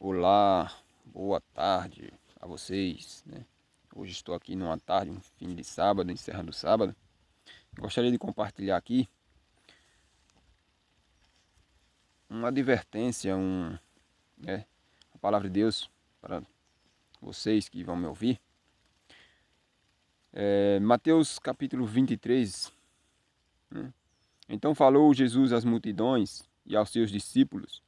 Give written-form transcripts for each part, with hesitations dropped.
Olá, boa tarde a vocês, né? Hoje estou aqui numa tarde, um fim de sábado, encerrando o sábado. Gostaria de compartilhar aqui uma advertência, a palavra de Deus para vocês que vão me ouvir. Mateus capítulo 23, né? Então falou Jesus às multidões e aos seus discípulos.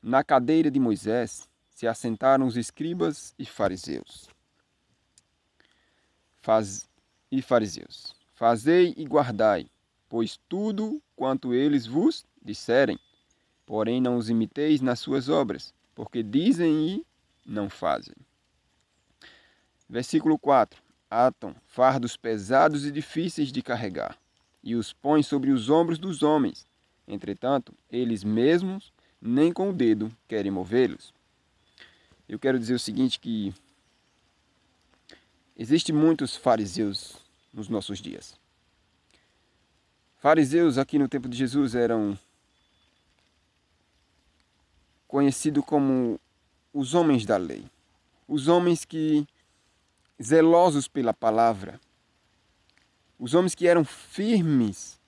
Na cadeira de Moisés se assentaram os escribas e fariseus. Fazei e guardai, pois tudo quanto eles vos disserem, porém não os imiteis nas suas obras, porque dizem e não fazem. Versículo 4. Atam fardos pesados e difíceis de carregar, e os põem sobre os ombros dos homens. Entretanto, eles mesmos nem com o dedo querem movê-los. Eu quero dizer o seguinte, que existem muitos fariseus nos nossos dias. Fariseus aqui no tempo de Jesus eram conhecidos como os homens da lei. Os homens que, zelosos pela palavra, os homens que eram firmes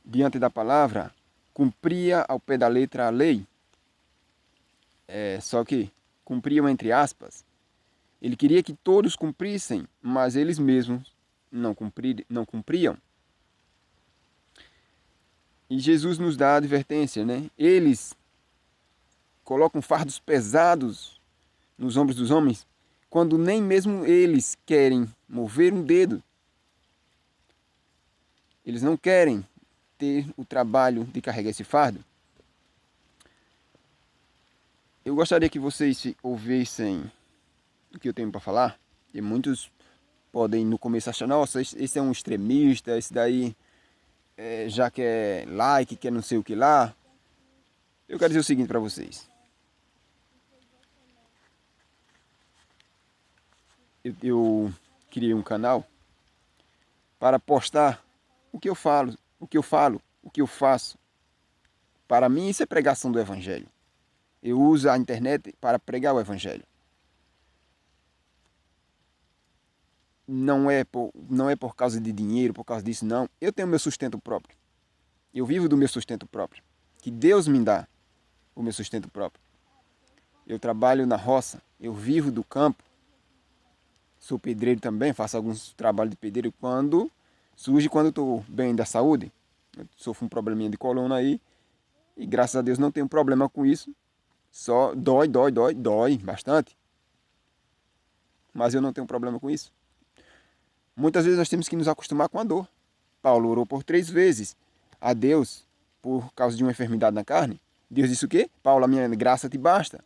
diante da palavra, cumpria ao pé da letra a lei. Só que cumpriam entre aspas. Ele queria que todos cumprissem, mas eles mesmos não cumpriam. E Jesus nos dá a advertência, né? Eles colocam fardos pesados nos ombros dos homens, quando nem mesmo eles querem mover um dedo. Eles não querem ter o trabalho de carregar esse fardo. Eu gostaria que vocês ouvissem o que eu tenho para falar. E muitos podem no começo achar, nossa, esse é um extremista, esse daí já quer like, quer não sei o que lá. Eu quero dizer o seguinte para vocês. Eu criei um canal para postar o que eu falo, o que eu faço. Para mim isso é pregação do Evangelho. Eu uso a internet para pregar o Evangelho. Não é por causa de dinheiro, por causa disso, não. Eu tenho meu sustento próprio. Eu vivo do meu sustento próprio. Que Deus me dá o meu sustento próprio. Eu trabalho na roça, eu vivo do campo. Sou pedreiro também, faço alguns trabalhos de pedreiro quando eu estou bem da saúde. Eu sofro um probleminha de coluna aí e graças a Deus não tenho problema com isso. Só dói bastante. Mas eu não tenho problema com isso. Muitas vezes nós temos que nos acostumar com a dor. Paulo orou por 3 vezes a Deus por causa de uma enfermidade na carne. Deus disse o quê? Paulo, a minha graça te basta.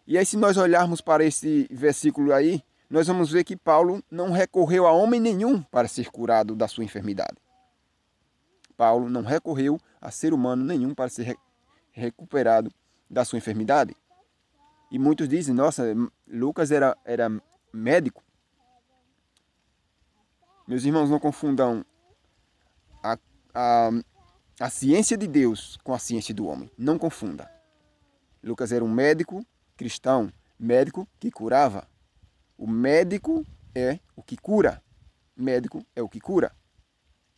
E aí se nós olharmos para esse versículo aí, nós vamos ver que Paulo não recorreu a homem nenhum para ser curado da sua enfermidade. Paulo não recorreu a ser humano nenhum para ser recuperado da sua enfermidade. E muitos dizem, nossa, Lucas era médico. Meus irmãos, não confundam a ciência de Deus com a ciência do homem. Não confunda. Lucas era um médico cristão, médico que curava. O médico é o que cura. Médico é o que cura.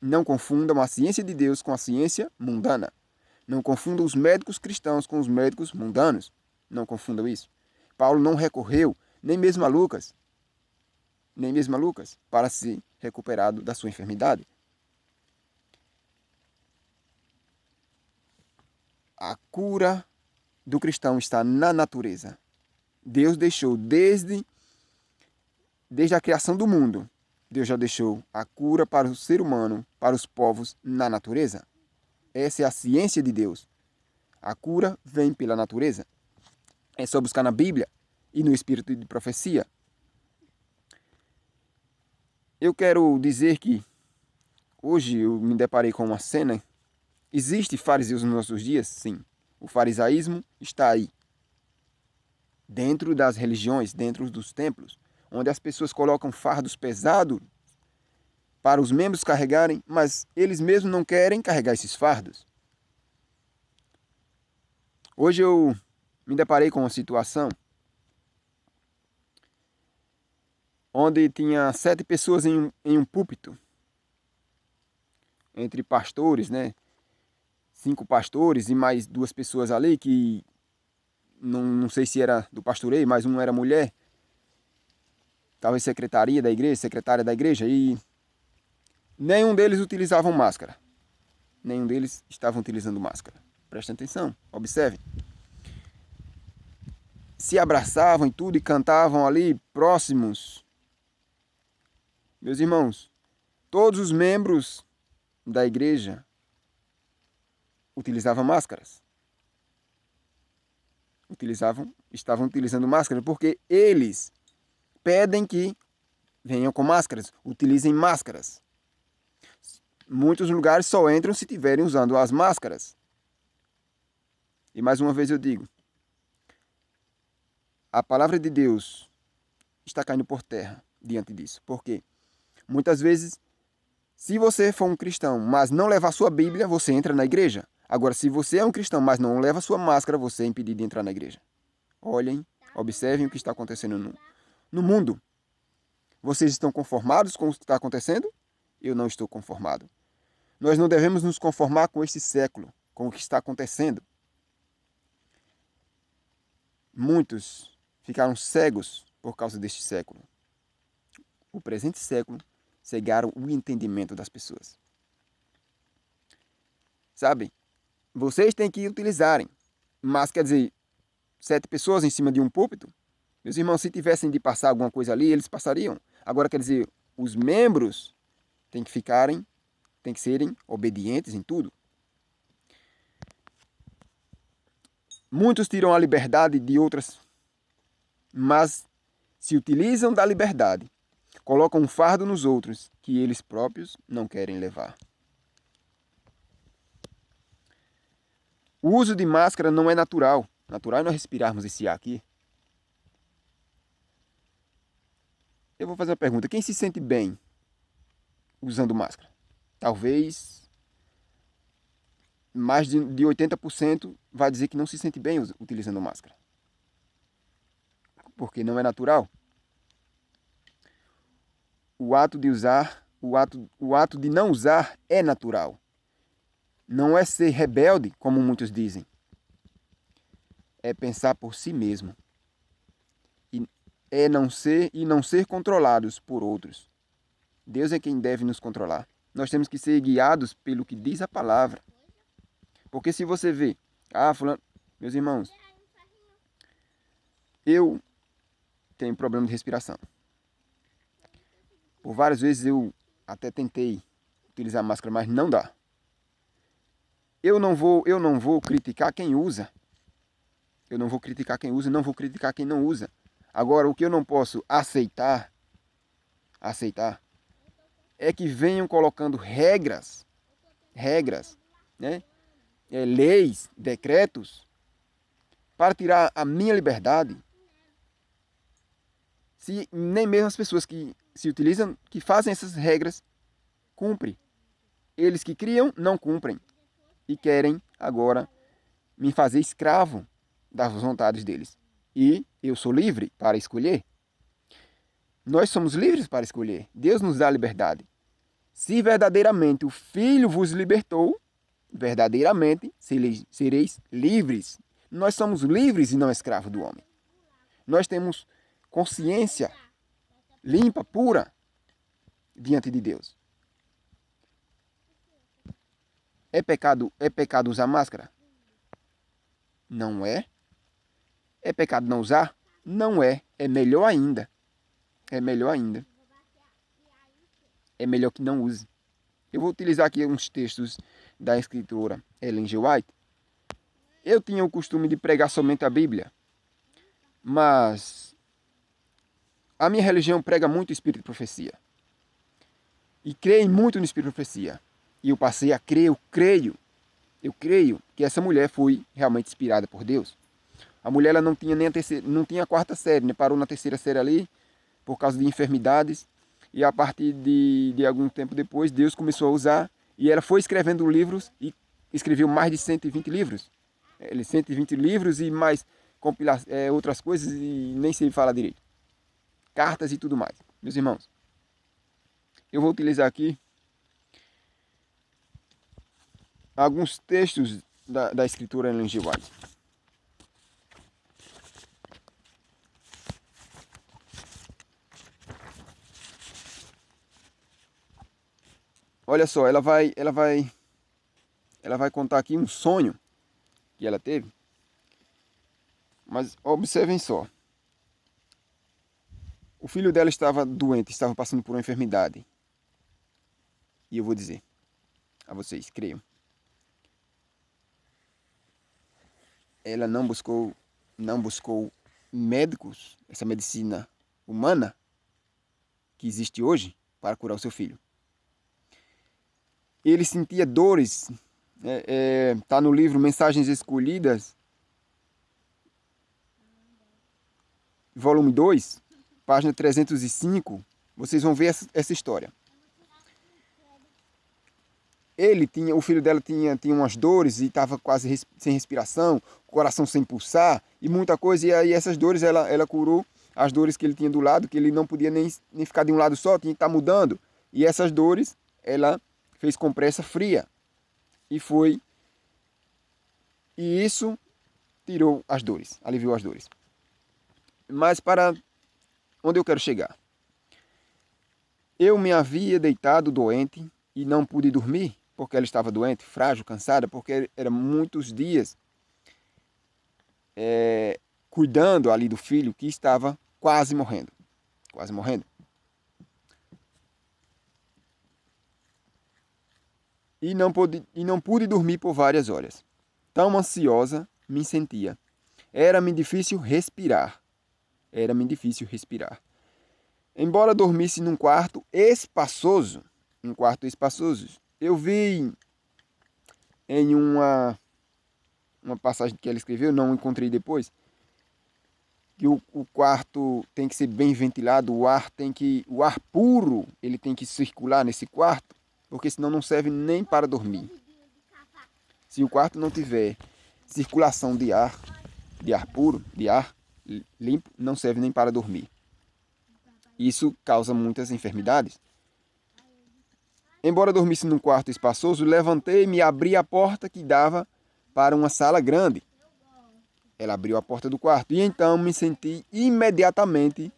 Não confundam a ciência de Deus com a ciência mundana. Não confundam os médicos cristãos com os médicos mundanos. Não confundam isso. Paulo não recorreu nem mesmo a Lucas, para ser recuperado da sua enfermidade. A cura do cristão está na natureza. Deus deixou desde a criação do mundo, Deus já deixou a cura para o ser humano, para os povos na natureza. Essa é a ciência de Deus. A cura vem pela natureza. É só buscar na Bíblia e no espírito de profecia. Eu quero dizer que hoje eu me deparei com uma cena. Existe fariseus nos nossos dias? Sim. O farisaísmo está aí. Dentro das religiões, dentro dos templos, onde as pessoas colocam fardos pesados para os membros carregarem, mas eles mesmos não querem carregar esses fardos. Hoje eu me deparei com uma situação onde tinha 7 pessoas em um púlpito, entre pastores, né? 5 pastores e mais 2 pessoas ali que não sei se era do pastoreio, mas um era mulher, talvez secretária da igreja, e nenhum deles utilizavam máscara. Nenhum deles estavam utilizando máscara. Prestem atenção, observem. Se abraçavam e tudo e cantavam ali próximos. Meus irmãos, todos os membros da igreja utilizavam máscaras. Estavam utilizando máscaras porque eles pedem que venham com máscaras, utilizem máscaras. Muitos lugares só entram se estiverem usando as máscaras. E mais uma vez eu digo, a palavra de Deus está caindo por terra diante disso. Por quê? Muitas vezes, se você for um cristão, mas não levar sua Bíblia, você entra na igreja. Agora, se você é um cristão, mas não leva sua máscara, você é impedido de entrar na igreja. Olhem, observem o que está acontecendo no mundo. Vocês estão conformados com o que está acontecendo? Eu não estou conformado. Nós não devemos nos conformar com este século, com o que está acontecendo. Muitos ficaram cegos por causa deste século. O presente século cegaram o entendimento das pessoas. Sabe? Vocês têm que utilizarem. Mas, quer dizer, 7 pessoas em cima de um púlpito? Meus irmãos, se tivessem de passar alguma coisa ali, eles passariam. Agora, quer dizer, os membros têm que serem obedientes em tudo. Muitos tiram a liberdade de outras, mas se utilizam da liberdade, colocam um fardo nos outros que eles próprios não querem levar. O uso de máscara não é natural. Natural é nós respirarmos esse ar aqui. Eu vou fazer uma pergunta. Quem se sente bem usando máscara? Talvez mais de 80% vai dizer que não se sente bem utilizando máscara. Porque não é natural. O ato de não usar é natural. Não é ser rebelde, como muitos dizem. É pensar por si mesmo. E não ser controlados por outros. Deus é quem deve nos controlar. Nós temos que ser guiados pelo que diz a palavra. Porque se você vê, fulano, meus irmãos, eu tenho problema de respiração. Por várias vezes eu até tentei utilizar máscara, mas não dá. Eu não vou criticar quem usa. Eu não vou criticar quem usa, não vou criticar quem não usa. Agora, o que eu não posso aceitar é que venham colocando regras, né? Leis, decretos, para tirar a minha liberdade. Se nem mesmo as pessoas que se utilizam, que fazem essas regras, cumprem. Eles que criam, não cumprem. E querem agora me fazer escravo das vontades deles. E eu sou livre para escolher. Nós somos livres para escolher. Deus nos dá liberdade. Se verdadeiramente o Filho vos libertou, verdadeiramente sereis livres. Nós somos livres e não escravos do homem. Nós temos consciência limpa, pura, diante de Deus. É pecado usar máscara? Não é. É pecado não usar? Não é. É melhor ainda. É melhor ainda. É melhor que não use. Eu vou utilizar aqui uns textos da escritora Ellen G. White. Eu tinha o costume de pregar somente a Bíblia. Mas a minha religião prega muito o espírito de profecia. E creio muito no espírito de profecia. E eu passei a crer, eu creio que essa mulher foi realmente inspirada por Deus. A mulher ela não tinha nem não tinha a 4ª série, né? Parou na 3ª série ali por causa de enfermidades. E a partir de algum tempo depois, Deus começou a usar. E ela foi escrevendo livros e escreveu mais de 120 livros. 120 livros e mais compilar outras coisas e nem sei falar direito. Cartas e tudo mais. Meus irmãos, eu vou utilizar aqui alguns textos da escritura Ellen G. White. Olha só, ela vai contar aqui um sonho que ela teve. Mas observem só. O filho dela estava doente, estava passando por uma enfermidade. E eu vou dizer a vocês, creiam. Ela não buscou médicos, essa medicina humana que existe hoje para curar o seu filho. Ele sentia dores, tá no livro Mensagens Escolhidas, volume 2, página 305, vocês vão ver essa história. O filho dela tinha umas dores e estava quase sem respiração, coração sem pulsar e muita coisa. E aí essas dores ela curou as dores que ele tinha do lado, que ele não podia nem ficar de um lado só, tinha que estar mudando. E essas dores ela fez compressa fria e isso tirou as dores, aliviou as dores. Mas para onde eu quero chegar? Eu me havia deitado doente e não pude dormir, porque ela estava doente, frágil, cansada, porque era muitos dias cuidando ali do filho que estava quase morrendo. Quase morrendo. E não pude dormir por várias horas. Tão ansiosa me sentia. Era-me difícil respirar. Embora dormisse num quarto espaçoso, eu vi em uma passagem que ela escreveu, não encontrei depois, que o quarto tem que ser bem ventilado, o ar puro, ele tem que circular nesse quarto, porque senão não serve nem para dormir. Se o quarto não tiver circulação de ar puro, de ar limpo, não serve nem para dormir. Isso causa muitas enfermidades. Embora dormisse num quarto espaçoso, levantei-me e abri a porta que dava para uma sala grande. Ela abriu a porta do quarto e então me senti imediatamente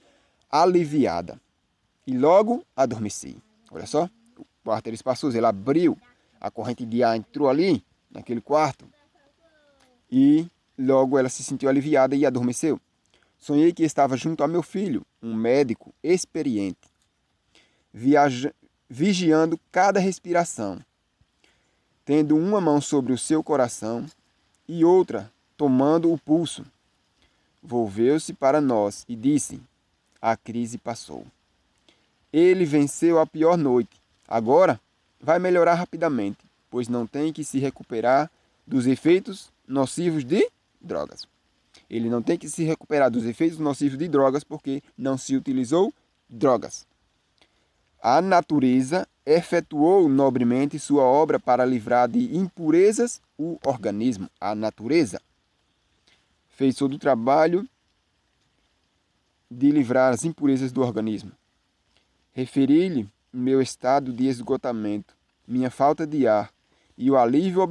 aliviada. E logo adormeci. Olha só, o quarto era espaçoso, ela abriu, a corrente de ar entrou ali, naquele quarto, e logo ela se sentiu aliviada e adormeceu. Sonhei que estava junto a meu filho, um médico experiente, vigiando cada respiração, tendo uma mão sobre o seu coração e outra tomando o pulso. Volveu-se para nós e disse: a crise passou. Ele venceu a pior noite. Agora vai melhorar rapidamente, pois não tem que se recuperar dos efeitos nocivos de drogas. Ele não tem que se recuperar dos efeitos nocivos de drogas porque não se utilizou drogas. A natureza efetuou nobremente sua obra para livrar de impurezas o organismo. A natureza fez todo o trabalho de livrar as impurezas do organismo. Referi-lhe meu estado de esgotamento, minha falta de ar e o alívio